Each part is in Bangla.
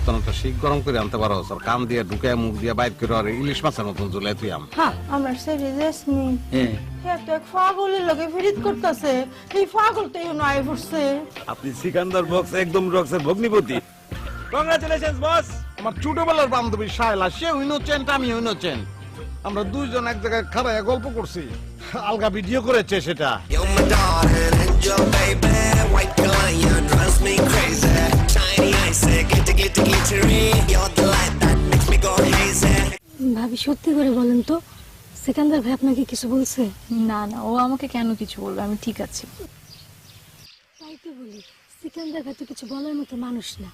তনটা শিক গরম করে আনতে পারো আর কান দিয়ে ঢুকে মুখ দিয়ে বাইর করে আর ইলিশ মাছের মতন ঝুলাই তুই আম। হ্যাঁ আমার ছেলে জেসমিন হ্যাঁ তো এক পাগলের লগে ফিরিত করতেছে এই পাগলটা এখনো আয় পড়ছে। আপনি সিকান্দার বক্স একদম রক্সের ভগ্নিপতি। কংগ্রাচুলেশনস বস। আমার ছোটবেলার বান্ধবী শায়লা, সে ইনোচেন্ট আমি ইনোচেন্ট, আমরা দুইজন এক জায়গায় খাড়ায় গল্প করছি, আলগা ভিডিও করেছে সেটা। You're my darling angel, baby. White lion drives me crazy. Shiny eyes, glittery. You're the light that makes me go hazy. ভাবি সত্যি করে বলেন তো, সিকান্দার ভাই আপনাকে কিছু বলছে? না না, ও আমাকে কেন কিছু বলবে, আমি ঠিক আছি। তাই তো বলি, সিকান্দার ভাই তো কিছু বলার মতো মানুষ না,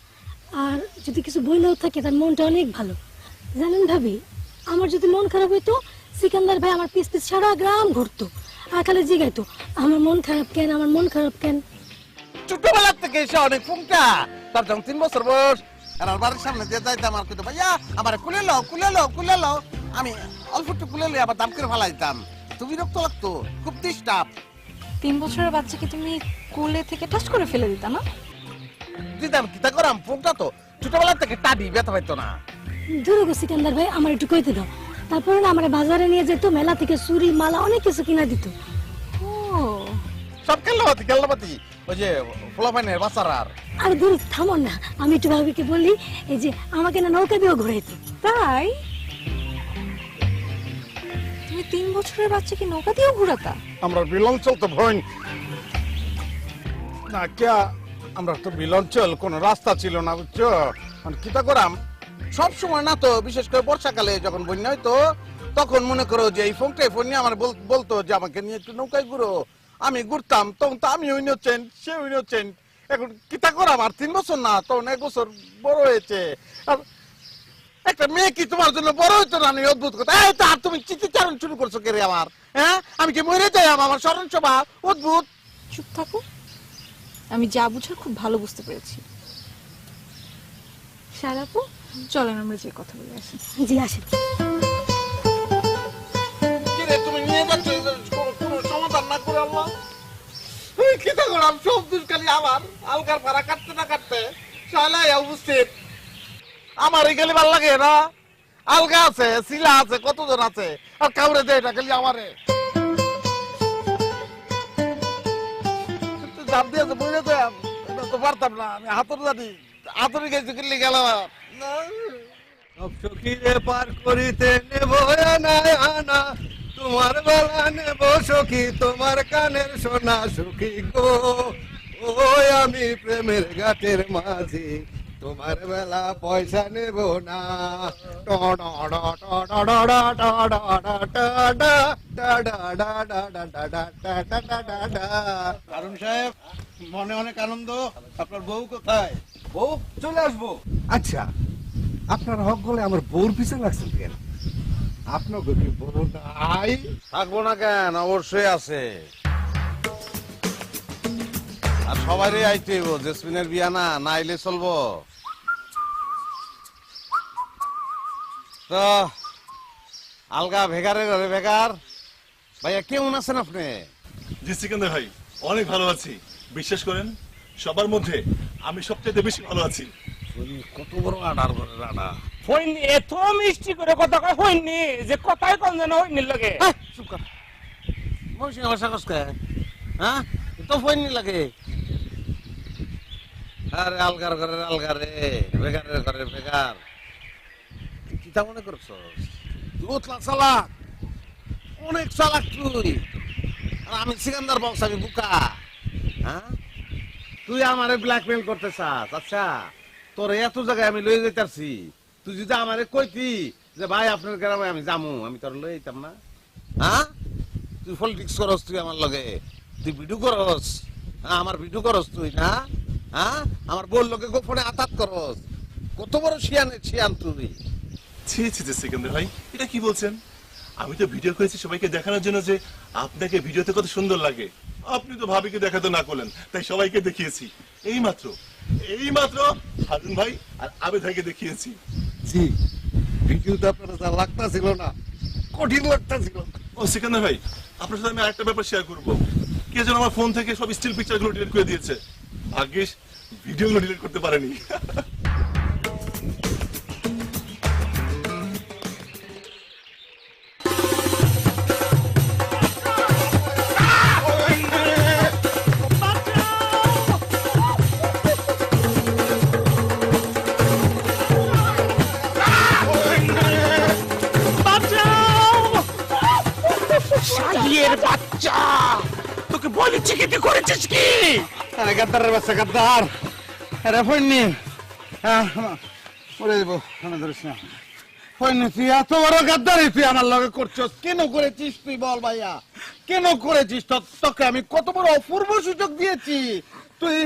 আর যদি কিছু বললেও থাকে তার মনটা অনেক ভালো। জানেন ভাবি, আমার যদি মন খারাপ হইতো, সিকান্দার ভাই আমার পিছ পিছ সারা গ্রাম ঘুরতো আর খালি জিগাইতো আমার মন খারাপ কেন, আমার মন খারাপ কেন। ছোটবেলার থেকে এসে অনেক ফুংটা, তার যখন 3 বছর বয়স, আর বাড়ির সামনে দিয়ে যাইতাম আর কইতো ভাইয়া আমার কুলে লও কুলে লও কুলে লও, আমি অল্প একটু কুলে লই আবার দাম করে ফেলাই দিতাম, তুমি বিরক্ত লাগতো, খুব ডিস্টার্ব। 3 বছরের বাচ্চাকে তুমি কোলে থেকে টাচ করে ফেলে দিতা না? দিতাম কিতা করাম, ফুংটা তো ছোটবেলার থেকে টাডি ব্যথা পাইতো না। ধরো গো সিকান্দার ভাই, আমার একটু কইতে দাও। তারপরে না আমার বাজারে নিয়ে যেত, মেলা থেকে চুরি মালা অনেক কিছু কিনা দিত। ও সব খেলনাপাতি ওই যে ফলাফাইনের বাচ্চারার। আর দূর থামো না, আমি একটু ভাবিকে বলি, এই যে আমাকে না নৌকা দিয়েও ঘুরাইতো। তাই? তুমি 3 বছরের বাচ্চাকে নৌকা দিয়েও ঘোরাতা? আমরা বিলঞ্চল তো ভয় না কে, আমরা তো বিলঞ্চল কোন রাস্তা ছিল না বুঝছো, কিতা করাম সব সময় না তো, বিশেষ করে বর্ষাকালে যখন বন্যা হইতো তখন মনে করো যে এই ফোন নিয়ে আমার বলতো যে আমাকে নিয়ে একটু নৌকায় ঘুরো, আমি ঘুরতাম, তখন তো আমি ইনোচেন্ট সে ইনোচেন্ট, এখন কিতা করাম, আর 3 বছর না তখন 1 বছর বড় হয়েছে। আর একটা মেয়ে কি তোমার জন্য বড় হইতো না? আমি অদ্ভুত কথা, এই তো আর তুমি চিৎকার শুরু করছো কে রে আমার, হ্যাঁ আমি কি মরে যাই, আমার স্মরণ সভা অদ্ভুত। চুপ থাকো, আমি যা বুঝার খুব ভালো বুঝতে পেরেছি। সারাপু চলেন আমরা যে কথা বলে আসি। জি আসেন। তুমি নিয়ে যাচ্ছ কোনো সমাধান না করে, আল্লাহ কিতা করাম, সব দোষ খালি আমার, আলকার ভাড়া কাটতে না কাটতে শালাই উপস্থিত। আমার এই খালি ভাল লাগে না, আলগা আছে, শিলা আছে, কতজন আছে, আর কাউরে দেয় এটা খালি আমারে। চাপ দিয়েছে বুঝলে তো, এটা তো পারতাম না, আমি হাতুড়ি জানি, হাতুড়ি গেছি কিনলে গেল। সব সখীরে পার করিতে নেব আনা আনা, তোমার বেলা নেব সখী, তোমার কানের সোনা সখী গো, ওই আমি প্রেমের ঘাটের মাঝি, তোমার বেলা পয়সা নেব না। কারণ সাহেব মনে অনেক আনন্দ, আপনার বউ কোথায়? বউ চলে আসবো। আচ্ছা, আপনার হক বলে আমার বউর পিছনে লাগছেন কেন? আপনার কি বউ নাই? থাকবো না কেন, অবশ্যই আছে, আর সবারই আইতে হইব, জেসমিনের বিয়া না, না আইলে চলবো। তো আলগা ভেগারে ঘরে ভেগার ভাইয়া কেমন আছেন আপনি? জি সিকান্দার ভাই, অনেক ভালো আছি, বিশ্বাস করেন সবার মধ্যে আমি সবচেয়ে বেশি ভালো আছি। কত বড় আডার ঘরে রাডা, হইনি এত মিষ্টি করে কথা কয়, হইনি যে কথাই কম যেন হইনি লাগে। চুপ কর, মৌসুমী ভাষা কসকে, হ্যাঁ তো ফইনি লাগে। আরে আলগার ঘরে আলগারে, বেগারের ঘরে বেগার, কিতা মনে করছ? তুই ওতলা চালাক, অনেক চালাক তুই, আর আমি সিকান্দার বক্স, আমি বুকা। হ্যাঁ তুই আমারে ব্ল্যাকমেল করতে চাস? আচ্ছা তোর এত জায়গায় আমি লয়ে যেতেছি, তুই যদি আমারে কইতি যে ভাই আপনার গ্রামে আমি যামু, আমি তোর লয়ে যেতাম না? হ্যাঁ তুই পলিটিক্স করস, তুই আমার লগে, তুই ভিডিও করস, হ্যাঁ আমার ভিডিও করস তুই না, হ্যাঁ আমার বল লোকে গোপনে আতাত করস, কত বড় শিয়ান তুই। ছি ছি ছি সিকান্দার ভাই, এটা কি বলছেন? আমি তো ভিডিও করেছি সবাইকে দেখানোর জন্য যে আপনাকে ভিডিওতে কত সুন্দর লাগে। আপনি তো ভাবিকে দেখাতে না করলেন, তাই সবাইকে দেখিয়েছি। এই মাত্র হারুন ভাই আর আবেদ ভাইকে দেখিয়েছি। জি, ভিডিওতে আপনার যা লাগতা ছিল না, কঠিন লাগতা ছিল। ও সিকান্দার ভাই, আপনার সাথে আমি আরেকটা ব্যাপার শেয়ার করবো। কে যেন আমার ফোন থেকে সব স্টিল পিকচারগুলো ডিলিট করে দিয়েছে, ভাগ্যিস ভিডিওগুলো ডিলিট করতে পারেনি। করেছিস কি? আরে গাদ্দারের বাচ্চা গাদ্দার, আরে ফোননি, হ্যাঁ ওরে দেবো, মনে ধরিস না। ফোননি, তুই এত বড় গাদ্দারি তুই আমার লগে করছিস, কেন করেছিস তুই বল ভাইয়া, কেন করেছিস? তোকে আমি কত বড় অপূর্ব সুযোগ দিয়েছি, তুই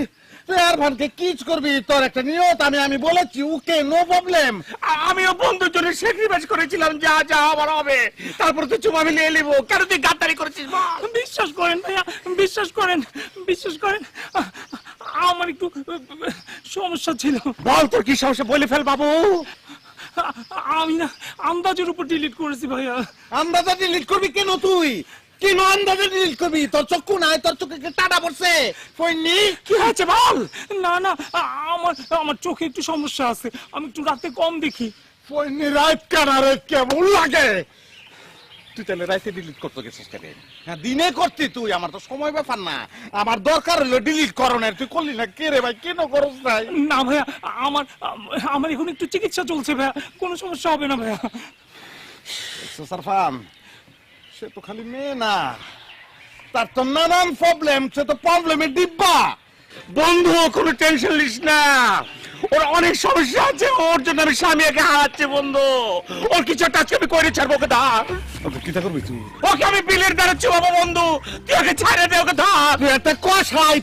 তুই আরফানকে কিচ করবি, তোর একটা নিয়ত আমি বলেছি, ওকে নো প্রবলেম। আমিও বন্ধুর জন্য স্যাক্রিফাইস করেছিলাম, যা যা আমার হবে, তারপর তো চুপ আমি নিয়ে নিবো। কেন তুই গাদ্দারি করেছিস বল? বিশ্বাস করেন ভাইয়া, বিশ্বাস করেন, বিশ্বাস করেন, আমার একটু সমস্যা ছিল। বল তোর কি সমস্যা, বলে ফেল বাবু। আমি না আন্দাজের উপর ডিলিট করেছি ভাইয়া। আন্দাজে ডিলিট করবি কেন তুই? কেন আন্দাজে ডিলিট করবি? তোর চক্ষু নাই, তোর চোখে কি টাটা পড়ছে? ফোননি কি হয়েছে বল? না না, আমার আমার চোখে একটু সমস্যা আছে, আমি একটু রাতে কম দেখি। ফোননি রাত কানারে কেমন লাগে? তুই তাহলে রাতে ডিলিট করতে গেছিস কেন? হ্যাঁ দিনে করতি তুই, আমার তো সময় ব্যাপার না, আমার দরকার হলো ডিলিট করণের, তুই করলি না কে রে ভাই, কেন করস নাই? না ভাইয়া, আমার আমার এখন একটু চিকিৎসা চলছে ভাইয়া, কোনো সমস্যা হবে না ভাইয়া। সারফান, সে তো খালি মেয়ে না, তার তো নানান প্রবলেম, সে তো প্রবলেমের ডিব্বা। বন্ধু কোনো টেনশন নিস না, ওর অনেক সমস্যা আছে, ওর জন্য আমি স্বামীকে হারাচ্ছি বন্ধু। ওর কিছু একটা আজকে আমি করে ছাড়বো, ওকে ধর। কি করবি তুই? ওকে আমি বিলের দ্বারা চুবাবো বন্ধু, তুই ওকে ছাড়ে দে, ওকে ধর। তুই একটা কষাই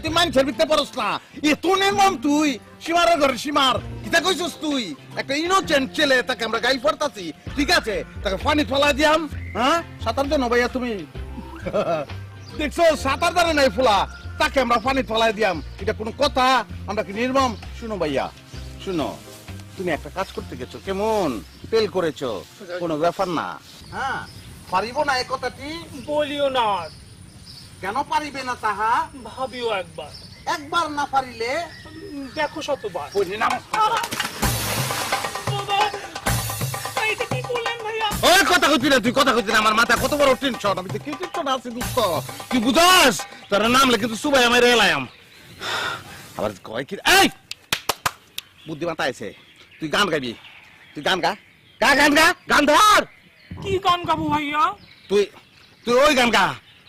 তুই মানুষের ভিতরে পড়স না, এ তুই নির্মম, তুই সীমারের ঘরে সীমার কিতা কইছিস তুই? একটা ইনোসেন্ট ছেলে, তাকে আমরা গাইল পড়তাছি, ঠিক আছে, তাকে পানি ফেলা দিয়াম, হ্যাঁ সাঁতার দেন ভাইয়া তুমি দেখছো, সাঁতার জানে নাই ফোলা, তাকে আমরা পানি ফেলাই দিয়াম, এটা কোনো কথা? আমরা কি নির্মম? শুনো ভাইয়া, শুনো, তুমি একটা কাজ করতে গেছো, কেমন তেল করেছো, কোনো ব্যাপার না, হ্যাঁ পারিব না এই কথাটি বলিও না, কেন পারিবে না তাহা ভাবিও একবার, একবার না পারিলে দেখো শতবার। ওই কথা কইতি না, তুই কথা কইতি না, আমার মাথা কত বড় টেনশন, আমি তো কি টেনশন আছে দোস্ত, তুই বুঝাস? তোর নাম লিখে তুই সুবাই আমার এলাম, আবার কয় কি, এই বুদ্ধিমাতা আছে, তুই গান গাবি, তুই গান গা, গান গা, গান ধর। কি গান গাবো ভাইয়া? তুই তুই ওই গান গা,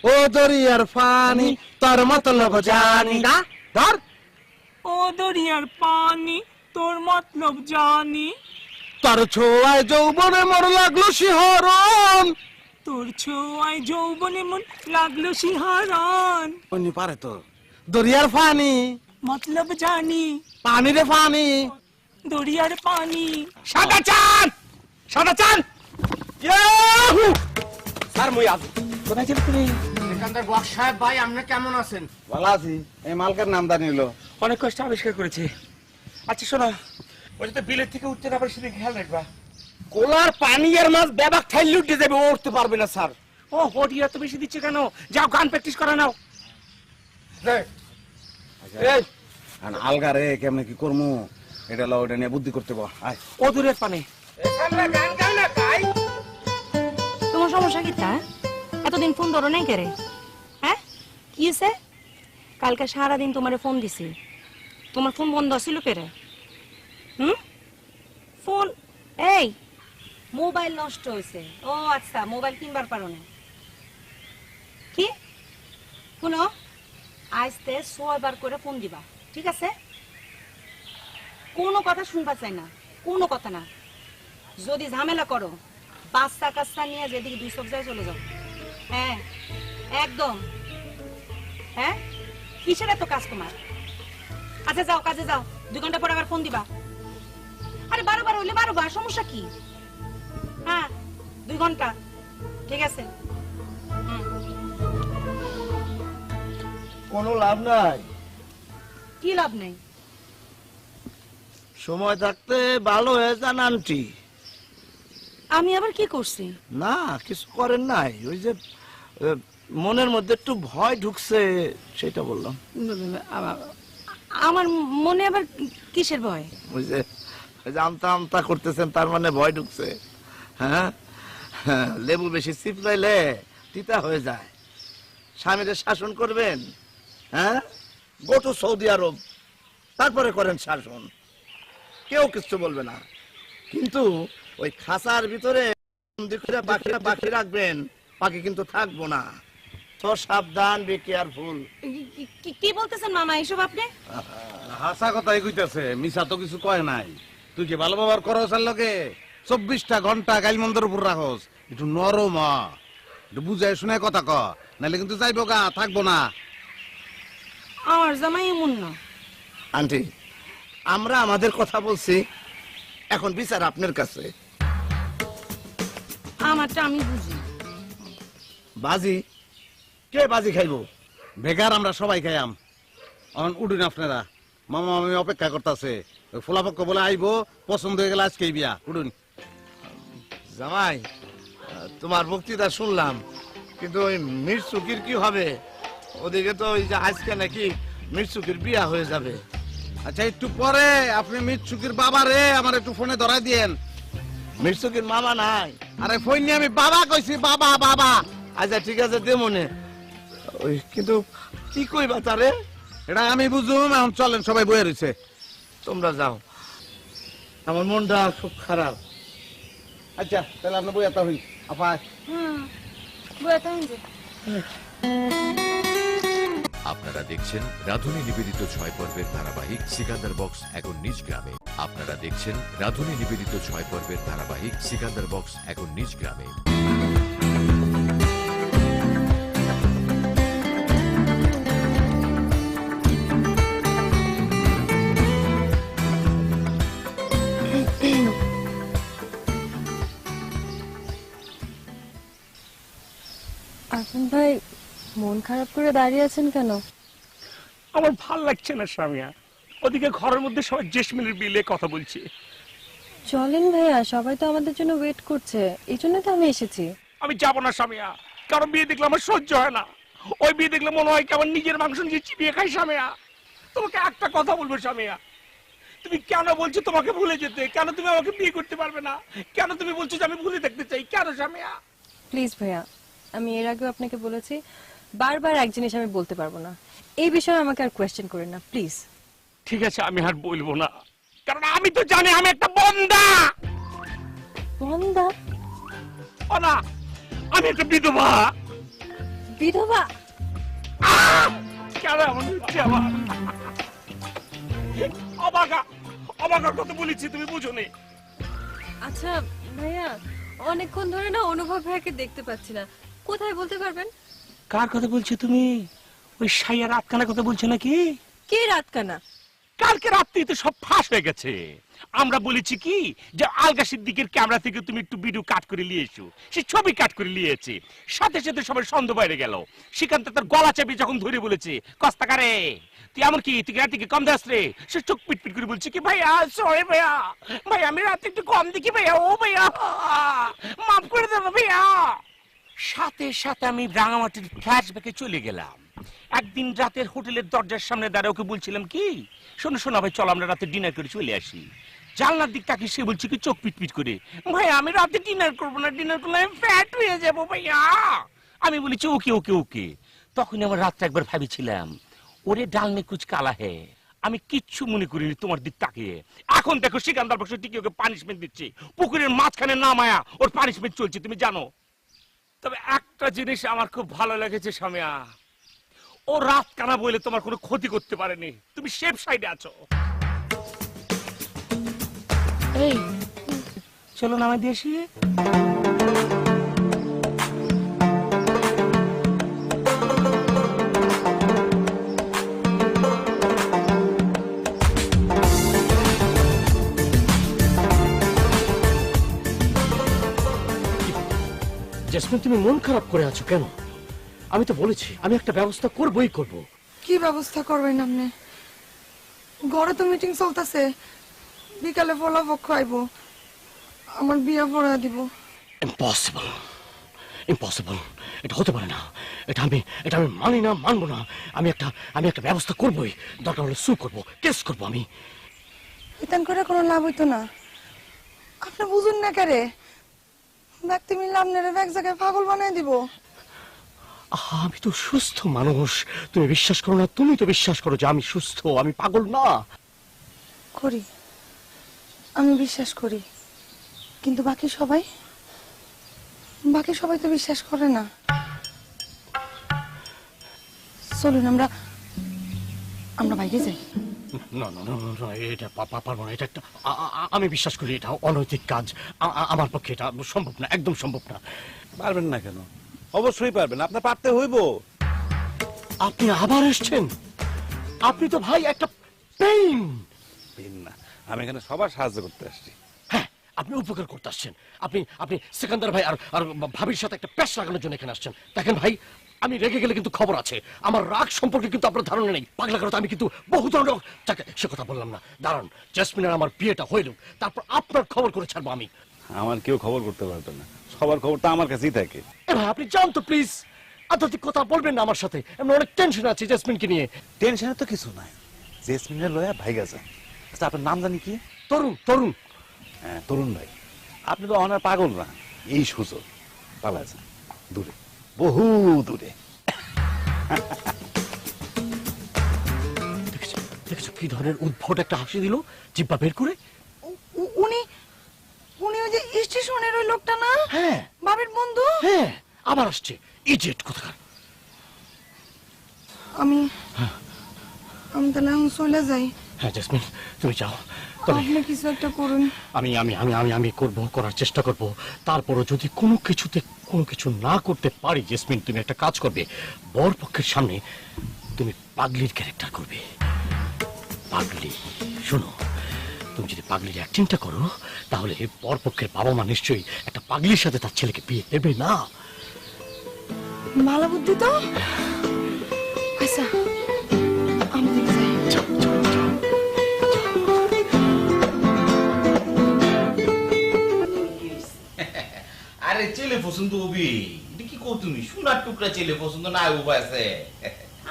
ও দরিয়ার পানি তোর মতলব জানি, গা ধর। ও দরিয়ার পানি তোর মতলব জানি, তোর ছোঁয়ায় যৌবনে মোর লাগলো শিহরণ, তোর ছোঁয়ায় যৌবনে মন লাগলো শিহরণ। অন্য পারে তো, দরিয়ার পানি মতলব জানি, পানি রে পানি, দরিয়ার পানি। সাদা চাঁদ, সাদা চাঁদ। ইয়াহু! স্যার মই আজ কোথায় ছিল তুমি? সিকান্দার বক সাহেব ভাই, আপনি কেমন আছেন? ভালো আছি, এই মালকার নাম জানিলো, অনেক কষ্ট আবিষ্কার করেছি। আচ্ছা শোনো, ওই যে বিলের থেকে উঠতে না পারে সেদিকে খেয়াল রাখবা। কোলার পানি আর মাছ বেবাক ঠাইলে উঠে যাবে, ও উঠতে পারবে না স্যার। ও হটিয়া তো বেশি দিচ্ছে কেন? যাও গান প্র্যাকটিস করে নাও। এই আলগা রে, কেমনে কি করমু, এটা লো, এটা নিয়ে বুদ্ধি করতে বল, আয়। ও দূরের পানে তোমার সমস্যা কি তা? এতদিন ফোন ধরো নাই কেরে? হ্যাঁ কি হয়েছে? কালকে সারাদিন তোমারে ফোন দিছি, তোমার ফোন বন্ধ ছিল কেরে? ফোন এই মোবাইল নষ্ট হয়েছে। ও আচ্ছা, মোবাইল কিনবার পারো না কি? শুনো, আজতে 6 বার করে ফোন দিবা, ঠিক আছে? কোনো কথা শুনবা চাই না, কোনো কথা না। যদি ঝামেলা করো, বাচ্চা কাচ্চা নিয়ে যেদিকে 2 সপ্তাহে চলে যাও। হ্যাঁ একদম। হ্যাঁ কিসের এত কাজ তোমার? আচ্ছা যাও, কাজে যাও, 2 ঘন্টা পর আবার ফোন দিবা। আরে 12 বার হইলে 12 বার, সমস্যা কি? হ্যাঁ 2 ঘন্টা, ঠিক আছে। কোনো লাভ নাই, কি লাভ নেই? সময় থাকতে ভালো হয়ে যান আন্টি। আমি আবার কি করছি? না কিছু করেন নাই, ওই যে মনের মধ্যে একটু ভয় ঢুকছে, সেটা বললাম। আমার মনে আবার কিসের ভয়? ওই যে আমতা আমতা করতেছেন, তার মানে ভয় ঢুকছে। হ্যাঁ, লেবু বেশি চিপড়াইলে তিতা হয়ে যায়। স্বামীরে শাসন করবেন, হ্যাঁ, গো টু সৌদি আরব, তারপরে করেন শাসন, কেউ কিছু বলবে না। কিন্তু ওই খাঁচার ভিতরে পাখি রাখবেন, পাখি কিন্তু থাকবো না। তো সাবধান, বি কেয়ারফুল। কি বলতেছেন মামা এসব আপনি? হাসা কথাই কইতাছে, মিছা তো কিছু কয় নাই। তুই কি ভালো ব্যবহার করস আর লগে? 24টা ঘন্টা গাইল মন্দের উপর রাখস, একটু নরম হ, একটু বুঝাই শুনে কথা ক, নাহলে কিন্তু যাইব গা, থাকবো না। আমার জামাই এমন না। আন্টি, আমরা আমাদের কথা বলছি, এখন বিচার আপনার কাছে। আমারটা আমি বুঝি। বাজি কে বাজি খাইবো? বেকার আমরা সবাই খাইয়াম। অন উঠুন আপনারা, মামা আমি অপেক্ষা করতেছে। ফোলাপক্ষ বলে আইবো, পছন্দ হয়ে গেলে আজকেই বিয়া। উঠুন। জামাই, তোমার বক্তৃতা শুনলাম, কিন্তু ওই মির্চুকির কি হবে? ওদিকে তো ওই যে আজকে নাকি মির্চুকির বিয়া হয়ে যাবে। আচ্ছা, একটু পরে আপনি মিৎসুকির বাবা রে আমার একটু ফোনে ধরাই দিয়েন। মির্চুকির মামা নাই। আরে ফোন নিয়ে আমি বাবা কইছি, বাবা বাবা। আচ্ছা ঠিক আছে, দে মনে। ওই কিন্তু কি কইবা তারে? এটা আমি বুঝুম। এখন চলেন, সবাই বয়ে রয়েছে। তোমরা যাও, আমার মনটা খুব খারাপ। আচ্ছা তাহলে আপনি বইয়া তা হই আপা। বইটা হইছে। আপনারা দেখছেন রাধুনী নিবেদিত 6 পর্বের ধারাবাহিক সিকান্দার বক্স এখন নিজ গ্রামে। আপনারা দেখছেন রাধুনী নিবেদিত 6 পর্বের ধারাবাহিক সিকান্দার বক্স এখন নিজ গ্রামে। আরফান ভাই, মন খারাপ করে দাঁড়িয়ে আছেন কেন? আমার ভাল লাগছে না সামিয়া। ওদিকে ঘরের মধ্যে সবাই জেসমিনের বিলে কথা বলছে। চলেন ভাইয়া, সবাই তো আমাদের জন্য ওয়েট করছে, এই জন্য তো আমি এসেছি। আমি যাবো না সামিয়া, কারণ বিয়ে দেখলে আমার সহ্য হয় না। ওই বিয়ে দেখলে মনে হয় কেমন নিজের মাংস নিজে চিবিয়ে খাই। সামিয়া, তোমাকে একটা কথা বলবো সামিয়া, তুমি কেন বলছো তোমাকে ভুলে যেতে? কেন তুমি আমাকে বিয়ে করতে পারবে না? কেন তুমি বলছো যে আমি ভুলে থাকতে চাই? কেন সামিয়া? প্লিজ ভাইয়া, আমি এর আগেও আপনাকে বলেছি, বারবার এক জিনিস আমি বলতে পারবো না। এই বিষয়ে আমাকে আর কোয়েশ্চেন করেন না প্লিজ। ঠিক আছে, আমি আর বলবো না, কারণ আমি তো জানি আমি একটা বন্দা। বন্দা? ও না, আমি একটা বিধবা। বিধবা? কেন এমন হচ্ছে আমার? অবাকা অবাকার কথা বলেছি, তুমি বুঝো নি। আচ্ছা ভাইয়া, অনেকক্ষণ ধরে না অনুভব ভাইয়াকে দেখতে পাচ্ছি না, কোথায় বলতে পারবেন? কার কথা বলছো তুমি? ওই সাইয়া রাতকানা কথা বলছো নাকি? কে রাতকানা? কালকে রাত্রি তো সব ফাঁস হয়ে গেছে। আমরা বলেছি কি যে আলগা সিদ্দিকের ক্যামেরা থেকে তুমি একটু ভিডিও কাট করে নিয়ে এসো। সে ছবি কাট করে নিয়েছে, সাথে সাথে সবাই সন্দেহ বাইরে গেল। সেখান থেকে তার গলা চাপি যখন ধরে বলেছে, কস্তাকারে তুই এমন কি, তুই রাতে কি কম দাস রে? সে চোখ পিটপিট করে বলছে কি, ভাইয়া সরি ভাইয়া, ভাই আমি রাতে একটু কম দেখি ভাইয়া, ও ভাইয়া মাফ করে দেবো ভাইয়া। সাথে সাথে আমি রাঙামাটির ফ্ল্যাশব্যাকে চলে গেলাম। একদিন রাতের হোটেলের দরজার সামনে দাঁড়িয়ে ওকে বলছিলাম কি, শোনো শোনো ভাই, চলো আমরা রাতে ডিনার করে চলে আসি। জানলার দিক তাকিয়ে সে বলছে কি চোখ পিটপিট করে, ভাই আমি রাতে ডিনার করবো না, ডিনার করলে আমি ফ্যাট হয়ে যাবো ভাইয়া। আমি বলেছি ওকে ওকে ওকে। তখন আমার রাত্রে একবার ভাবিছিলাম, ওরে ডালনে কুচ কালা হে, আমি কিচ্ছু মনে করিনি তোমার দিক তাকিয়ে। এখন দেখো সিকান্দার বক্স টিকে ওকে পানিশমেন্ট দিচ্ছে, পুকুরের মাঝখানে নামায়া ওর পানিশমেন্ট চলছে, তুমি জানো। তবে একটা জিনিস আমার খুব ভালো লেগেছে সামিয়া, ও রাত কানা বলে তোমার কোনো ক্ষতি করতে পারেনি, তুমি সেফ সাইডে আছো। এই চলো নামাই দিয়ে আসি। জেসমিন, তুমি মন খারাপ করে আছো কেন? আমি তো বলেছি আমি একটা ব্যবস্থা করবই করব। কি ব্যবস্থা করবেন আপনি? ঘরে তো মিটিং চলতেছে, বিকালে ফলাফল খাইব, আমার বিয়ে পড়ায় দিব। ইম্পসিবল, ইম্পসিবল, এটা হতে পারে না। এটা আমি মানি না, মানবো না। আমি একটা ব্যবস্থা করবই, দরকার হলে সু করবো, কেস করবো আমি। এতেন করে কোনো লাভ হইতো না। আপনি বুঝুন না কেরে, ব্যক্তি মিললে আপনার এক জায়গায় পাগল বানাই দিব। আমি তো সুস্থ মানুষ, তুমি বিশ্বাস করো না? তুমি তো বিশ্বাস করো যে আমি সুস্থ, আমি পাগল না। করি, আমি বিশ্বাস করি, কিন্তু বাকি সবাই তো বিশ্বাস করে না। চলুন আমরা আমরা বাইরে যাই। না না না না, এটা পারবো না। এটা একটা আমি বিশ্বাস করি এটা অনৈতিক কাজ। আমার পক্ষে এটা সম্ভব না, একদম সম্ভব না। পারবেন না কেন? অবশ্যই পারবেন, আপনার পারতে হইব। আপনি আবার এসছেন? আপনি তো ভাই একটা পেইন। না, আমি এখানে সবার সাহায্য করতে আসছি। হ্যাঁ, আপনি উপকার করতে আসছেন। আপনি সিকান্দার ভাই আর ভাবির সাথে একটা প্যাচ লাগানোর জন্য এখানে আসছেন। দেখেন ভাই, আমি রেগে গেলে কিন্তু খবর আছে। আমার রাগ সম্পর্কে কিন্তু আপনার ধারণা নেই। পাগলা করতে আমি কিন্তু বহু ধরনের তাকে সে কথা বললাম না। দাঁড়ান, জেসমিনের আমার বিয়েটা হইল, তারপর আপনার খবর করে ছাড়বো আমি। আমার কেউ খবর করতে পারবে না, সবার খবরটা আমার কাছেই থাকে। ভাই আপনি যান তো প্লিজ, আধ্যাত্মিক কথা বলবেন না আমার সাথে। আমি অনেক টেনশন আছে জেসমিনকে নিয়ে। টেনশনে তো কিছু নাই, জেসমিনের লয়া ভাই গেছে। আচ্ছা, আপনার নাম জানি কি? তরুণ। তরুণ? হ্যাঁ, তরুণ ভাই। আপনি তো অনার পাগল না, এই সুযোগ পালাছেন দূরে, বহু দূরে। দেখেছো কি ধরনের উদ্ভট একটা হাসি দিল জিব্বা বের করে? উনি উনি ওই যে স্টেশনের ওই লোকটা না? হ্যাঁ, বাবির বন্ধু। হ্যাঁ, আবার আসছে ইডিয়েট কোথাকার। আমি তাহলে আমি চলে যাই। হ্যাঁ জেসমিন, তুমি যাও। তবে আপনি কিছু একটা করুন। আমি আমি আমি আমি আমি করব, করার চেষ্টা করব। তারপরও যদি কোনো কিছু না করতে পারি জেসমিন, তুমি একটা কাজ করবে। বর পক্ষের সামনে তুমি পাগলির ক্যারেক্টার করবে। পাগলি, শোনো, তুমি যদি পাগলির অ্যাক্টিংটা করো তাহলে বর পক্ষের বাবা মা নিশ্চয়ই একটা পাগলির সাথে তার ছেলেকে বিয়ে দেবে না। ভালো বুদ্ধি তো। আচ্ছা, আমি দিকে যাই। আরে ছেলে পছন্দ হবি, এটা কি কর তুমি? সোনার টুকরা ছেলে পছন্দ না উপায় আছে।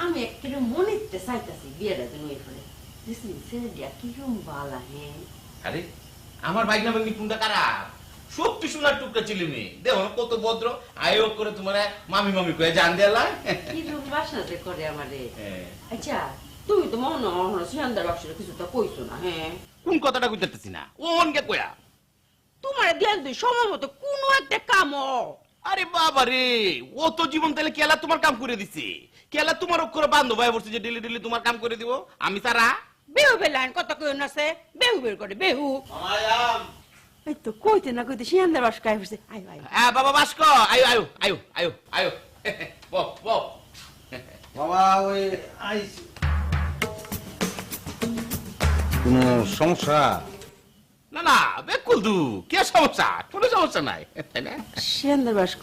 আমি একটু মনিতে চাইতাছি বিয়েটা তুমি এখানে ছেলেটা কিরম বালা। হ্যাঁ, আরে আমার বাইক নামে নিপুণটা খারাপ, সত্যি সোনার টুকরা ছেলে মেয়ে। দেখো না কত ভদ্র, আয়োগ করে তোমার মামি মামি কয়ে জান দেলা। কিরম বাসনাতে করে আমারে। আচ্ছা, তুমি তো মনে হয় সিয়ান্দার বাক্সের কিছু তো কইছো না। হ্যাঁ, কোন কথাটা কইতেছি না, ওনকে কয়া তোমার ধ্যান দিই সময় মতো কোনো একটা কাম। আরে বাবা রে, ও তো জীবন তাহলে কেলা তোমার কাম করে দিছে। কেলা তোমার অক্ষরে বান্ধব হয়ে বসছে যে ডেলি ডেলি তোমার কাম করে দিব আমি তারা। বেহু বেলাইন কত কই নাছে, বেহু বের করে বেহু। এই তো কইতে না কইতে সিয়ান্দার বাক্স কাই হইছে। আয় আয়। হ্যাঁ বাবা বাস্কো, আয়ো আয়ো আয়ো আয়ো আয়ো। বপ বপ বাবা, ওই আইছি। কোনো সমস্যা? না না বেকুল দু, কে সমস্যা? কোনো সমস্যা নাই, তাই না? সিয়ান্দার বাক্স,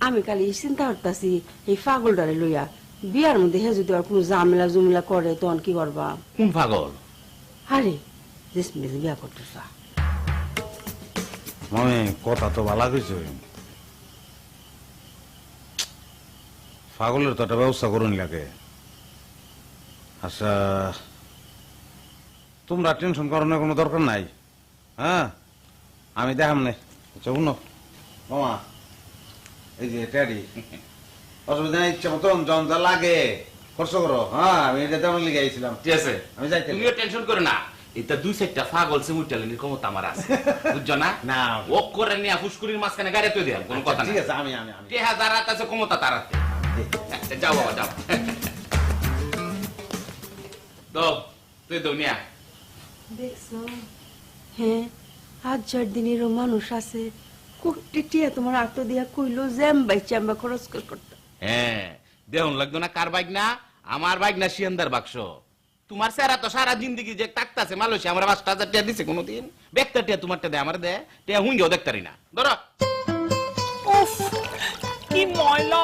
আমি কালি চিন্তা করতেছি এই পাগলটারে লইয়া বিয়ার মধ্যে হে যদি আর কোনো ঝামেলা জুমেলা করে তখন কি করবা? কোন পাগল? আরে জেসমিন বিয়া করতেছা। মানে কথা তো ভালো কইছো, পাগলের তো একটা ব্যবস্থা করুন লাগে। আচ্ছা, তোমরা টেনশন করানোর কোনো দরকার নাই। হ্যাঁ, আমি দেখাম না। আচ্ছা শুনো মামা, এই যে ট্যাডি, অসুবিধা নেই, ইচ্ছা মতন যখন যা লাগে খরচ করো। হ্যাঁ, আমি এটা তেমন লিখে আইছিলাম। ঠিক আছে, আমি যাইতে। তুমিও টেনশন করো না, এটা দুই সাইডটা পাগল সে মুটালেনির ক্ষমতা আমার আছে, বুঝছো না? না, ও করে নিয়ে ফুসকুরির মাঝখানে গাড়ি তুই দিলাম, কোনো কথা না। ঠিক আছে, আমি আমি আমি কে হাজার রাত আছে ক্ষমতা তার হাতে। আচ্ছা, যাও বাবা যাও। তো তুই দুনিয়া দেখছো? হ্যাঁ, 1000 দিনেরও মানুষ আছে। কোটি টিয়া তোমার আত্ম দিয়া কইলো জ্যাম বাই চাম্বা খরচ করতে। হ্যাঁ, দেহন লাগতো না কার বাইক না? আমার বাইক না সিয়ান্দার বাক্স। তোমার স্যারা তো সারা জিন্দগি যে তাকতাছে মালয়েশিয়া আমরা 5,000 টাকা দিছে কোনোদিন? বেকটা টিয়া তোমারটা দেয়, আমার দেয় টিয়া হুঙ্গেও দেখতারি না। ধরো উফ, কি ময়লা,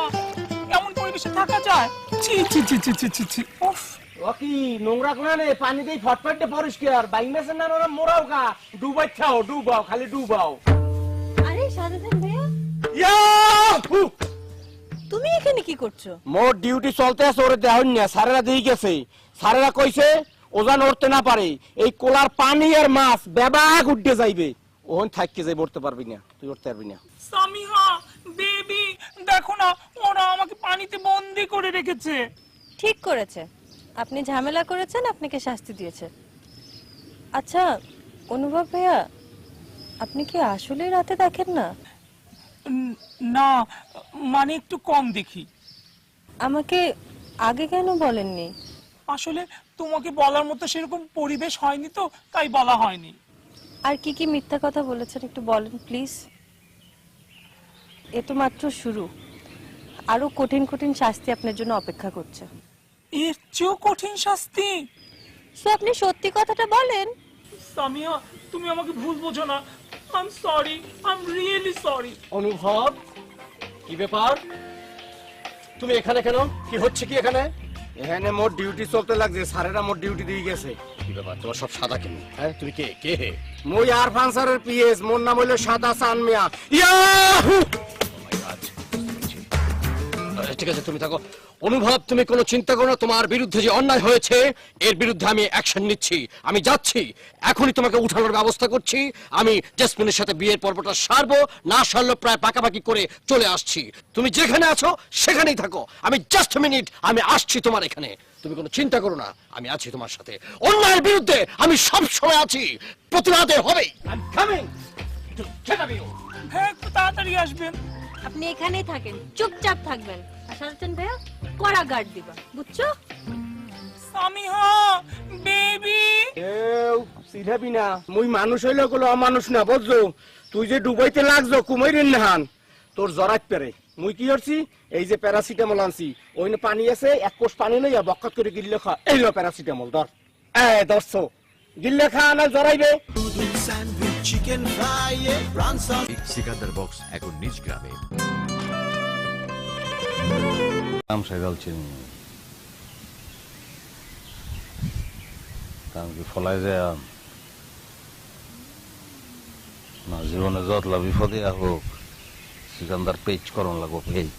এমন পরিবেশে থাকা যায়? ছি ছি ছি ছি ছি ছি ছি। উফ, ও কি নোংরা কোনা নে, পানি দেই ফটফটে পরিষ্কার। বাইমেছে না ওরা মোরাও কা, ডুবাইছাও, ডুবাও, খালি ডুবাও। আরে সাজাদান ভাইয়া, ইয়া ফু, তুমি এখানে কি করছো? মোর ডিউটি চলতে আছে, ওরে দেহন না। স্যারেরা দিয়ে গেছে, স্যারেরা কইছে ওজান উঠতে না পারে, এই কোলার পানি আর মাছ বেবাক উঠতে যাইবে। ওহন থাককে যাই উঠতে পারবি না, তুই উঠতে পারবি না। সামিহা বেবি, দেখো না ওরা আমাকে পানিতে বন্দি করে রেখেছে। ঠিক করেছে, আপনি ঝামেলা করেছেন, আপনাকে শাস্তি দিয়েছে। আচ্ছা অনুভব ভাইয়া, আপনি কি আসলে রাতে দেখেন না? না, মানে একটু কম দেখি। আমাকে আগে কেন বলেননি? আসলে তোমাকে বলার মতো সেরকম পরিবেশ হয়নি তো, তাই বলা হয়নি। আর কি কি মিথ্যা কথা বলেছেন একটু বলেন প্লিজ। এ তো মাত্র শুরু, আরো কঠিন কঠিন শাস্তি আপনার জন্য অপেক্ষা করছে। এর চেয়েও কঠিন শাস্তি? তো আপনি সত্যি কথাটা বলেন। সামিয়া, তুমি আমাকে ভুল বোঝো না। I am sorry, I am really sorry. অনুভব, কি ব্যাপার? তুমি এখানে কেন? কি হচ্ছে কি এখানে? এখানে মোর ডিউটি চলতে লাগছে, স্যারেরা মোর ডিউটি দিয়ে গেছে। কি ব্যাপার, তোমার সব সাদা কেন? হ্যাঁ, তুমি কে? কে হে? মুই আরফান স্যারের পিএস, মোর নাম হইলো সাদা চান মিয়া। ইয়াহু! ঠিক আছে, তুমি থাকো। অনুভব, তুমি কোনো চিন্তা করো না। তোমার বিরুদ্ধে যে অন্যায় হয়েছে এর বিরুদ্ধে আমি অ্যাকশন নিচ্ছি। আমি যাচ্ছি, এখনই তোমাকে উঠানোর ব্যবস্থা করছি। আমি জেসমিনের সাথে বিয়ের পর্বটা সারবো, না সারলে প্রায় পাকাপাকি করে চলে আসছি। তুমি যেখানে আছো সেখানেই থাকো। আমি জাস্ট মিনিট, আমি আসছি তোমার এখানে। তুমি কোনো চিন্তা করো না, আমি আছি তোমার সাথে। অন্যায়ের বিরুদ্ধে আমি সব সময় আছি, প্রতিবাদে হবেই। I'm coming to get you. হ্যাঁ, একটু তাড়াতাড়ি আসবেন। আপনি এখানেই থাকেন, চুপচাপ থাকবেন। আর সাজান ভাইয়া কড়া গার্ড দিবা, বুঝছো? সামিহা বেবি, এও সিধাবি না, মুই মানুষ হইলে কোনো অমানুষ না, বুঝছো? তুই যে ডুবাইতে লাগছো কুমাইরেন নাহান, তোর জরাত পেরে মুই কি করছি, এই যে প্যারাসিটামল আনছি, ওইনে পানি আছে, এক কোষ পানি লইয়া বক্কাত করে গিল্লে খা। এই লো প্যারাসিটামল, ধর। ধরছো, গিল্লে খা না জরাইবে। সিকান্দার বক্স এখন নিজ গ্রামে। নাম সাইদাল চিনি কারণ কি ফলাই যায় না, জীবনে যতলা বিপদে হোক সিকান্দার পেজ করন লাগবো, পেজ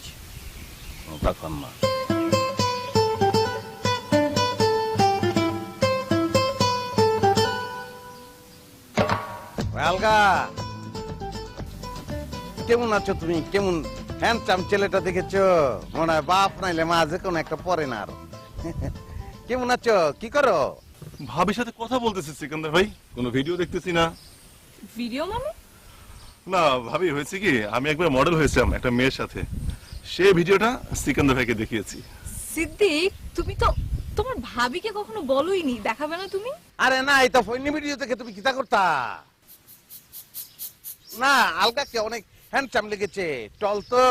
থাকান না। আলগা, কেমন আছো তুমি? কেমন হ্যান্ডসাম ছেলেটা দেখেছো? মনে হয় বাপ নাইলে মা যে কোনো একটা পরে না। কেমন আছো? কি করো? ভাবির সাথে কথা বলতেছি সিকান্দার ভাই, কোনো ভিডিও দেখতেছি না। ভিডিও মানে? না ভাবি, হয়েছে কি, আমি একবার মডেল হয়েছিলাম একটা মেয়ের সাথে, সেই ভিডিওটা সিকান্দার ভাইকে দেখিয়েছি। সিদ্দিক, তুমি তো তোমার ভাবিকে কখনো বলোইনি, দেখাবে না তুমি? আরে না, এটা ফোন ভিডিও থেকে তুমি কিতা করতা? না, আলগাকে অনেক হ্যান্ডসাম লেগেছে, টল তো,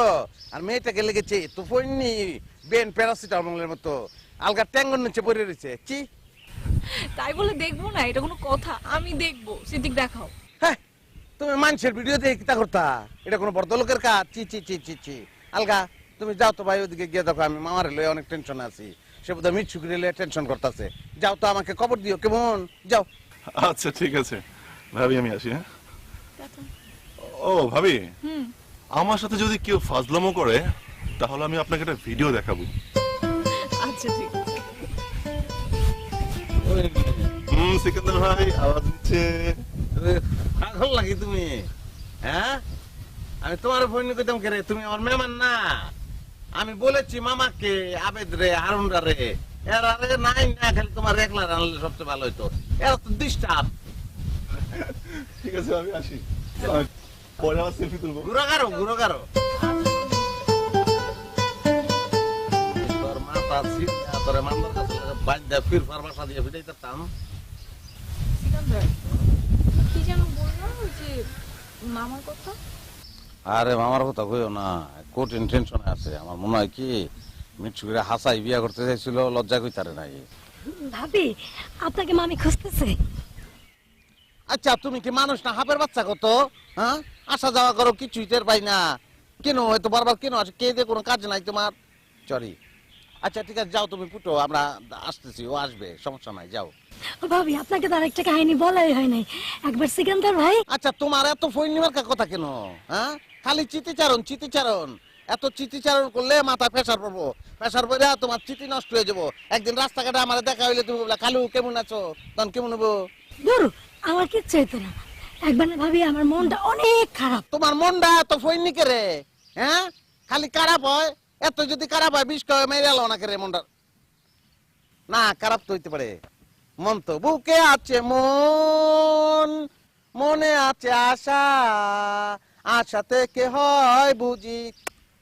আর মেয়েটাকে লেগেছে তো ফোননি বেন প্যারাসিটামলের মতো। আলগা ট্যাঙ্গন নিচে পড়ে রয়েছে। চি, তাই বলে দেখবো না, এটা কোনো কথা? আমি দেখবো। সিদ্দিক দেখাও। হ্যাঁ, তুমি মানুষের ভিডিও দেখে কিতা করতা? এটা কোনো বড় লোকের কাজ? চি চি চি চি চি। আলগা, তুমি যাও তো ভাই, ওদিকে গিয়ে দেখো। আমি মামার লয়ে অনেক টেনশন আছি, সে বোধহয় মিটসুকির লয়ে টেনশন করতেছে। যাও তো, আমাকে খবর দিও কেমন? যাও। আচ্ছা ঠিক আছে ভাবি, আমি আসি। হ্যাঁ, ও ভাবি, আমার সাথে যদি কেউ ফাজলামো করে তাহলে আমি আপনাকে একটা ভিডিও দেখাবো। আচ্ছা ঠিক আছে। সিকান্দার ভাই আওয়াজ দিচ্ছে। পাগল লাগি তুমি? হ্যাঁ, আমি তোমার ফোন করতাম কে রে? তুমি আমার মেহমান না? আমি বলেছি মামাকে, আবেদ রে, হারুন রে, এরা রে নাই না, খালি তোমার একলা আনলে সবচেয়ে ভালো হইতো। এরা তো ডিস্টার্ব। ঠিক আছে আমি আসি, পরে আবার সেলফি তুলবো। ঘুরো গারো, ঘুরো গারো। তোর মাথা ছিল, তোর মামার কাছে বাজদা ফির ফারমাসা দিয়ে ফিরাইতাম। সিকান্দার, কি যেন বললো যে মামার কথা? আরে মামার কথা কইও না, কঠিন টেনশনে আছে। আমার মনে হয় কি মিটসুকিরা হাসাই বিয়া করতে চাইছিল, লজ্জা কইতারে নাই। ভাবি, আপনাকে মামি খুঁজতেছে। আচ্ছা, তুমি কি মানুষ না হাফের বাচ্চা কত? হ্যাঁ, আসা যাওয়া করো, কিছুই টের পাই না। কেন হয়তো বারবার কেন আসে? কে দিয়ে কোনো কাজ নাই তোমার? সরি। আচ্ছা ঠিক আছে, যাও তুমি ফুটো, আমরা আসতেছি, ও আসবে, সমস্যা নাই, যাও। ও ভাবি, আপনাকে তো আরেকটা কাহিনী বলাই হয় নাই। একবার সিকান্দার ভাই। আচ্ছা, তোমার এত ফোন নিবার কথা কেন? হ্যাঁ, খালি চিতিচারণ চিতিচারণ। এত চিতিচারণ করলে মাথা প্রেসার পড়বো, প্রেসার পড়ে তোমার চিতি নষ্ট হয়ে যাবো। একদিন রাস্তাঘাটে আমার দেখা হইলে তুমি বললা, খালু কেমন আছো? তখন কেমন হবো? দূর, আমার কিচ্ছু হইতো না। একবার না ভাবি, আমার মনটা অনেক খারাপ। তোমার মনটা এত ফইনি কে রে? হ্যাঁ, খালি খারাপ হয়। এত যদি খারাপ হয়, বিষ কয়ে মেরে এলো না কে রে মনটা? না, খারাপ তো হইতে পারে। মন তো বুকে আছে, মন মনে আছে আশা, আশা থেকে হয় বুঝি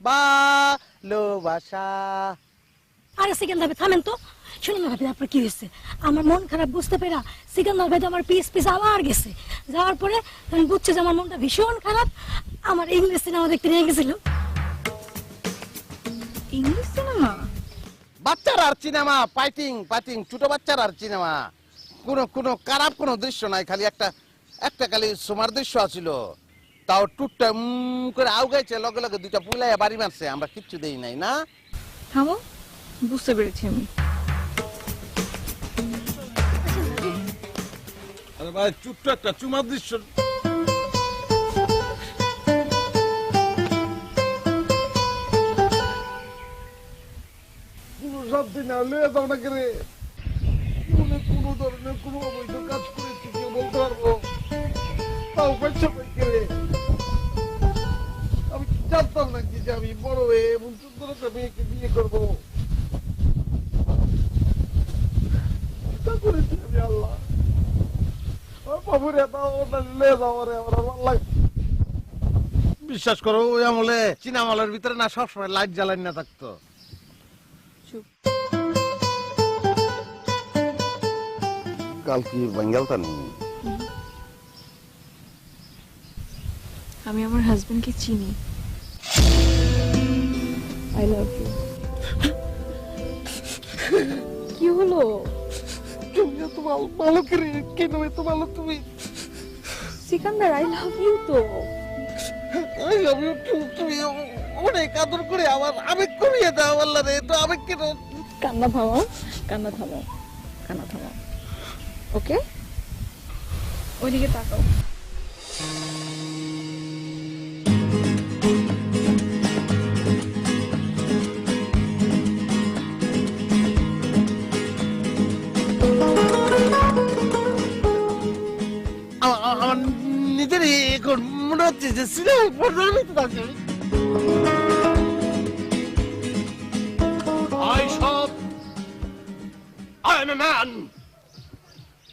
ভালোবাসা। আরে সিকান্দার ভাই থামেন তো, শুনুন না ভাবি আপনার কি হয়েছে। আমার মন খারাপ বুঝতে পেরা সিকান্দার ভাই তো আমার পিস আবার গেছে। যাওয়ার পরে আমি বুঝছি যে আমার মনটা ভীষণ খারাপ। আমার ইংলিশ সিনেমা দেখতে নিয়ে গেছিল। English cinema? বাচ্চার আর সিনেমা, ফাইটিং ফাইটিং, ছোট বাচ্চার আর সিনেমা। কোনো খারাপ কোনো দৃশ্য নাই, খালি একটা খালি সোমার দৃশ্য আছিল। তাও টুকটা করে আউগাইছে, লগে লগে দুইটা পুলাইয়া বাড়ি মারছে, আমরা কিচ্ছু দেই নাই না। থামো, বুঝতে পেরেছি আমি। আরে ভাই ছোট্ট একটা চুমার দৃশ্য। শান্তি না লয়ে যাও না করে, কোনো ধরনের কোনো অবৈধ কাজ করেছি কেউ বলতে পারবো? তাও পয়সা পাই করে আমি জানতাম নাকি যে আমি বড় হয়ে এমন সুন্দর একটা মেয়েকে বিয়ে করবো? চিন্তা করেছি আমি আল্লাহ। বাবুরে দাও ওটা লয়ে যাও, রে আমার ভালো লাগে। বিশ্বাস করো ওই আমলে চিনামালের ভিতরে না সবসময় লাইট জ্বালানি না থাকতো। কাল কি বেঙ্গালতা নেই? আমি আমার হাজবেন্ডকে চিনি। I love you. কি হলো? তুমি এত ভালো করে কেন এত ভালো তুমি? সিকান্দার আই লাভ ইউ তো। I love you too. তুমি অনেক আদর করে আমার আবেগ কমিয়ে দাও আল্লাহ রে। তো আবেগ কেন? কান্না থামাও, কান্না থামাও, কান্না থামাও। ওকে, ওইদিকে তাকাও। আমার নিজেরই এখন মনে হচ্ছে যে সিনেমা পড়বে তো তাকে। I shot. I'm a man.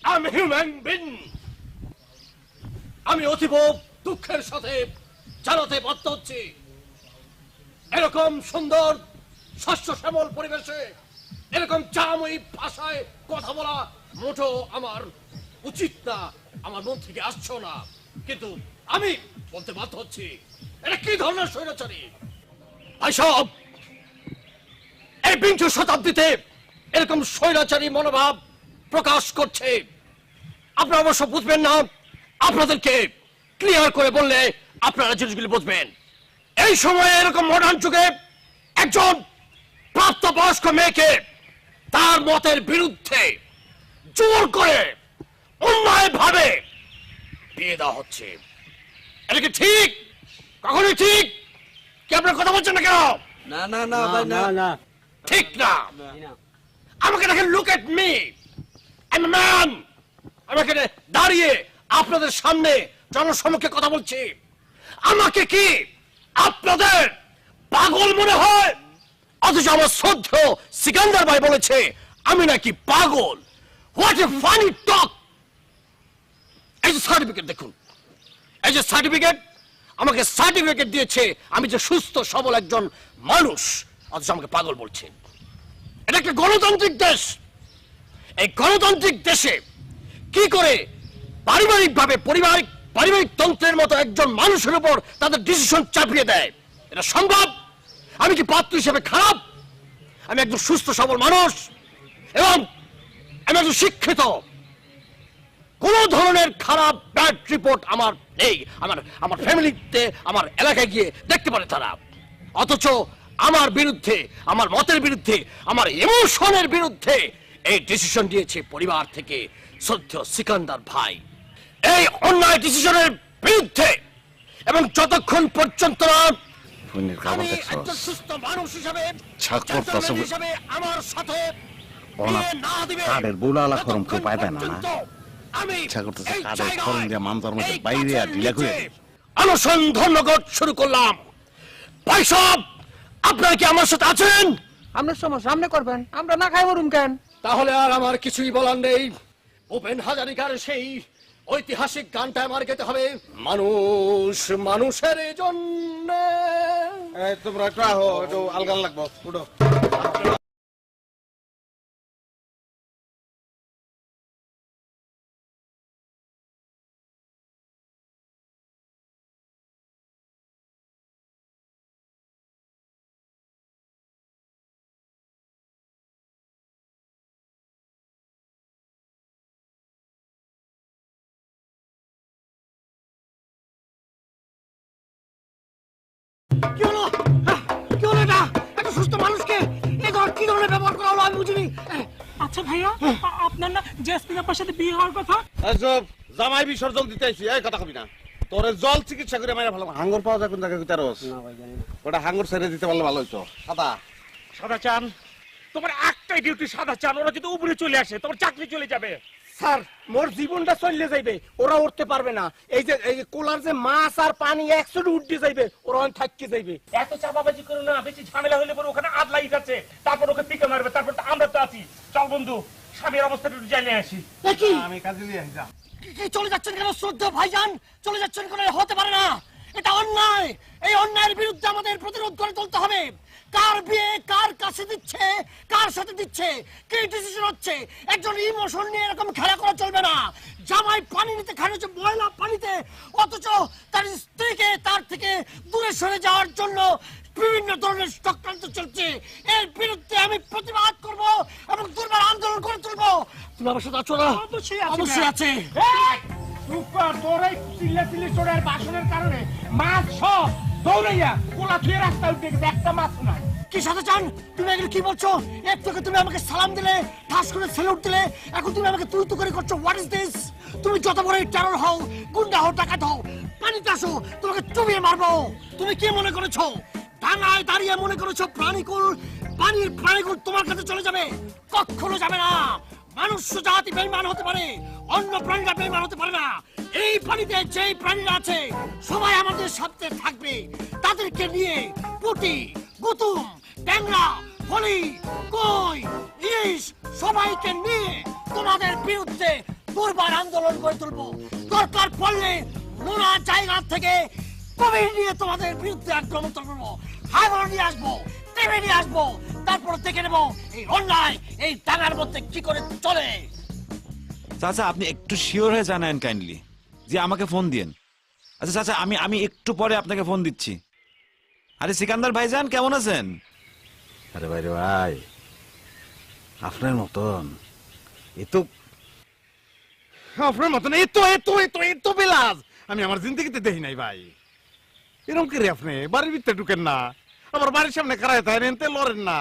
I'm a human being. আমি অতীব দুঃখের সাথে জানাতে বাধ্য হচ্ছি, এরকম সুন্দর শস্য শ্যামল পরিবেশে এরকম চাময়ী ভাষায় কথা বলা মোটো আমার উচিত না, আমার মন থেকে আসছো না। কিন্তু আমি বলতে বাধ্য হচ্ছি, এটা কি ধরনের স্বৈরাচারী? এইসব এই বিংশ শতাব্দীতে এরকম স্বৈরাচারী মনোভাব প্রকাশ করছে। আপনারা অবশ্য বুঝবেন না, আপনাদেরকে ক্লিয়ার করে বললে আপনারা জিনিসগুলি বুঝবেন। এই সময়ে এরকম মডার্ন যুগে একজন প্রাপ্তবয়স্ক মেয়েকে তার মতের বিরুদ্ধে জোর করে অন্যায় ভাবে বিয়ে দেওয়া হচ্ছে। এটা কি ঠিক? কখনোই ঠিক? কি আপনারা কথা বলছেন না কেন? না না না ভাই না না ঠিক না। আমাকে দেখেন, look at me, I am a man. আমি এখানে দাঁড়িয়ে আপনাদের সামনে জনসমক্ষে কথা বলছি। আমাকে কি আপনাদের পাগল মনে হয়? অথচ আমার শ্রদ্ধেয় সিকান্দার ভাই বলেছে আমি নাকি পাগল। হোয়াট এ ফানি টক! এই যে সার্টিফিকেট দেখুন, এই যে সার্টিফিকেট, আমাকে সার্টিফিকেট দিয়েছে আমি যে সুস্থ সবল একজন মানুষ, অথচ আমাকে পাগল বলছে। এটা একটা গণতান্ত্রিক দেশ। এই গণতান্ত্রিক দেশে কি করে পারিবারিক তন্ত্রের মতো একজন মানুষের উপর তাদের ডিসিশন চাপিয়ে দেয়? এটা সম্ভব? আমি কি পাত্র হিসেবে খারাপ? আমি একজন সুস্থ সবল মানুষ এবং আমি একজন শিক্ষিত। কোন ধরনের খারাপ ব্যাড রিপোর্ট আমার নেই। আমার ফ্যামিলিতে, আমার এলাকায় গিয়ে দেখতে পারে তারা। অথচ আমার বিরুদ্ধে, আমার মতের বিরুদ্ধে, আমার ইমোশনের বিরুদ্ধে এই ডিসিশন দিয়েছে পরিবার থেকে শ্রদ্ধেয় সিকান্দার ভাই। এই অন্যায় ডিসিশনের বিরুদ্ধে এবং যতক্ষণ পর্যন্ত আমি একজন সুস্থ মানুষ হিসেবে আমার সাথে কাঠের বোলালা খরম কেউ পাইবে না। ইচ্ছা করতেছে কাঠের খরম দিয়ে মামতার মধ্যে বাইরে আর ঢিলা করে অনশন ধর্মঘট শুরু করলাম। ভাই সাহেব, আপনারা কি আমার সাথে আছেন? আপনার সমস্যা আপনি করবেন, আমরা না খাই মরুম কেন? তাহলে আর আমার কিছুই বলার নেই। ভূপেন হাজারিকার সেই ঐতিহাসিক গানটা আমার গেতে হবে, মানুষ মানুষের জন্য। তোমরা একটু আহো, একটু আলগান লাগবো, উঠো। আমি বুঝিনি। আচ্ছা ভাইয়া, আপনার না জেসমিন আপার সাথে বিয়ে হওয়ার কথা? এসব জামাই বিসর্জন দিতে আইছি, এই কথা কবি না। তোরে জল চিকিৎসা করে মাইরা ভালো। হাঙ্গর পাওয়া যায় কোন জায়গায় কইতারস? না ভাই জানি না। ওটা হাঙ্গর ছেড়ে দিতে পারলে ভালো হইতো। সাদা সাদা চান, তোমার একটাই ডিউটি সাদা চান। ওরা যদি উপরে চলে আসে তোমার চাকরি চলে যাবে। স্যার মোর জীবনটা চলে যাইবে, ওরা উঠতে পারবে না। এই যে কোলার যে মাছ আর পানি একসাথে উঠতে যাইবে, ওরা থাকতে যাইবে। এত চাপাবাজি করো না, বেশি ঝামেলা হলে পরে ওখানে আদলাই যাচ্ছে, তারপর ওকে পিকে মারবে, তারপর তো আমরা তো আছি। চল বন্ধু, স্বামীর অবস্থাটা একটু জানিয়ে আসি। আমি কাজে নিয়ে যা। চলে যাচ্ছেন কেন শ্রদ্ধা ভাইজান? চলে যাচ্ছেন কেন? হতে পারে না, এটা অন্যায়। এই অন্যায়ের বিরুদ্ধে আমাদের প্রতিরোধ করে তুলতে হবে। কার বিয়ে কার কাছে দিচ্ছে, কার সাথে দিচ্ছে, কি ডিসিশন হচ্ছে, একজন ইমোশন নিয়ে এরকম খেলা করা চলবে না। জামাই পানি নিতে খাচ্ছে ময়লা পানিতে, অথচ তার স্ত্রীকে তার থেকে দূরে সরে যাওয়ার জন্য বিভিন্ন ধরনের চক্রান্ত চলছে। এর বিরুদ্ধে আমি প্রতিবাদ করব এবং দুর্বার আন্দোলন করে তুলবো। তুমি আমার সাথে আছো না? অবশ্যই আছে। তোর এই চিল্লাচিল্লি চোরের বাসনের কারণে মাছ সব দৌড়াইয়া কোলা ধুয়ে রাস্তা উঠে গেছে, একটা মাছ নাই। কি সাথে চান? তুমি এগুলো কি বলছো? এক থেকে তুমি আমাকে সালাম দিলে, ঠাস করে সেলুট দিলে, এখন তুমি আমাকে তুই তুই করে করছো। What is this? তুমি যত বড় টেরর হও, গুন্ডা হও, ডাকাত হও, পানিতে আসো, তোমাকে চুবিয়ে মারবো। তুমি কি মনে করেছো ডাঙায় দাঁড়িয়ে মনে করেছো প্রাণীকুল, পানির প্রাণীকুল তোমার কাছে চলে যাবে? কখনো যাবে না। মানুষ জাতি বেঈমান হতে পারে, অন্য প্রাণীরা বেঈমান হতে পারে না। এই পানিতে যেই প্রাণীরা আছে সবাই আমাদের সাথে থাকবে। তাদেরকে নিয়ে পুঁটি, গুতুম, ট্যাংরা, ফলি, কই, ইলিশ সবাইকে নিয়ে তোমাদের বিরুদ্ধে দুর্বার আন্দোলন করে তুলবো। দরকার পড়লে নোনা জায়গা থেকে কবির নিয়ে তোমাদের বিরুদ্ধে আক্রমণ করবো, হাইবার নিয়ে আসবো, টিভি নিয়ে আসবো, তারপর দেখে নেবো এই অন্যায় এই টাকার মধ্যে কি করে চলে। চাচা আপনি একটু শিওর হয়ে জানান কাইন্ডলি, যে আমাকে ফোন দিয়েন। আচ্ছা চাচা আমি একটু পরে আপনাকে ফোন দিচ্ছি। আরে সিকান্দার ভাইজান কেমন আছেন? আরে ভাই রে ভাই, আপনার মতন আপনার মতন এত বেলাজ আমি আমার জিন্দগিতে দেখি নাই ভাই। এরকম কি রে আপনি বাড়ির ভিতরে ঢুকেন না, আমার বাড়ির সামনে কারায় থাকেন, এনতে লড়েন না।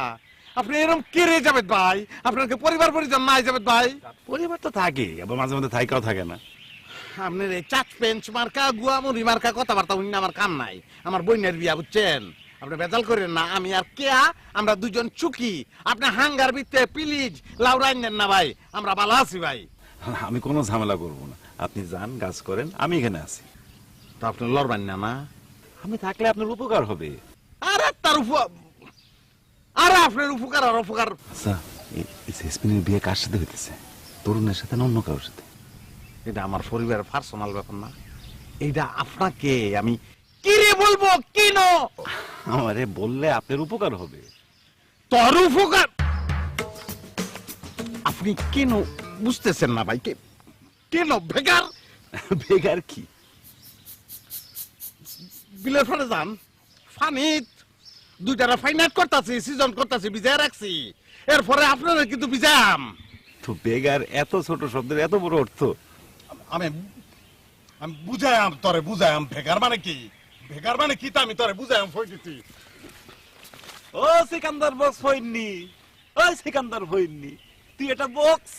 আপনি এরকম কে রে যাবেন ভাই? আপনার পরিবার পরিজন নাই যাবেন ভাই? পরিবার তো থাকে, আবার মাঝে মধ্যে থাইকাও থাকে না। আপনার এই চাচ পেঞ্চ মার্কা গুয়ামুরি মার্কা কথাবার্তা উনি আমার কাম নাই। আমার বোনের বিয়া বুঝছেন, আপনি বেজাল করেন না। আমি আর কেয়া আমরা দুজন চুকি, আপনি হাঙ্গার ভিতরে প্লিজ লাউরাইন নেন না ভাই, আমরা ভালো আছি ভাই। আমি কোনো ঝামেলা করব না, আপনি যান কাজ করেন, আমি এখানে আছি। তো আপনি লড়বেন না? না আমি থাকলে আপনার উপকার হবে। আরে তার আরে আপনার উপকার আর উপকার। আচ্ছা এই জেসমিনের বিয়ে কার সাথে হইতেছে? তরুণের সাথে না অন্য কারোর সাথে? এটা আমার পরিবারের পার্সোনাল ব্যাপার না, এইটা আপনাকে আমি কি রে বলবো কেন? আমারে বললে আপনার উপকার হবে। তোর উপকার আপনি কেন বুঝতেছেন না ভাই? কেন বেকার? বেকার কি? বিলের ফলে যান ফানিত দুইটারা ফাইনাইট করতেছি, সিজন করতেছি, বিজয় রাখছি, এরপরে আপনারা কিন্তু বিজাম। তো বেগার এত ছোট শব্দের এত বড় অর্থ? আমি বুঝাইম তোরে, বুঝাইম বেকার মানে কি, বেকার মানে কি তা আমি তোরে বুঝাইম ফই দিতি। ও সিকান্দার বক্স হইনি, ওই সিকান্দার হইনি, তুই এটা বক্স।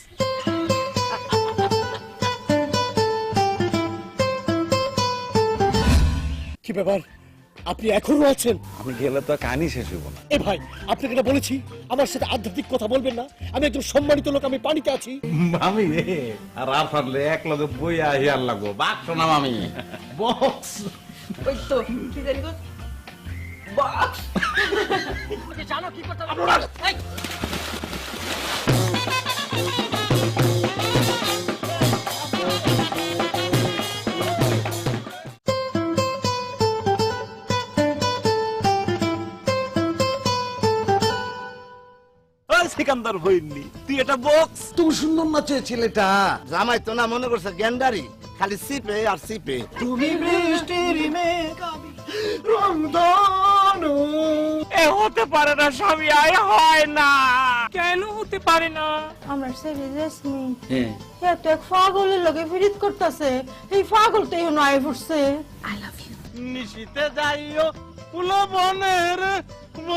কি ব্যাপার, আপনি এখনো আছেন? আমি গেলে তো কাহিনী শেষ হইব না। এ ভাই, আপনাকে এটা বলেছি আমার সাথে আধ্যাত্মিক কথা বলবেন না। আমি একজন সম্মানিত লোক, আমি পানিতে আছি। আমি রে আর আর পারলে এক লগে বই আহিয়ার লাগবো বাক্স নাম আমি বক্স। ওই তো কি জানি গো বক্স। জানো কি করতে হবে? সিকান্দার হইনি, তুই এটা বক্স। তুমি সুন্দর নাচে ছেলেটা। জামাই তো না মনে করছে গ্যান্ডারি, খালি সিপে আর সিপে। তুমি বৃষ্টির মেঘ আমি রংধনু। এ হতে পারে না স্বামী, আয় হয় না। কেন হতে পারে না? আমার ছেলে জেসমিন হ্যাঁ তো এক পাগলের লগে ফিরিত করতেছে, এই পাগলটাই নয় ফুটছে। I love you. নিশিতে যাইও ফুল বনের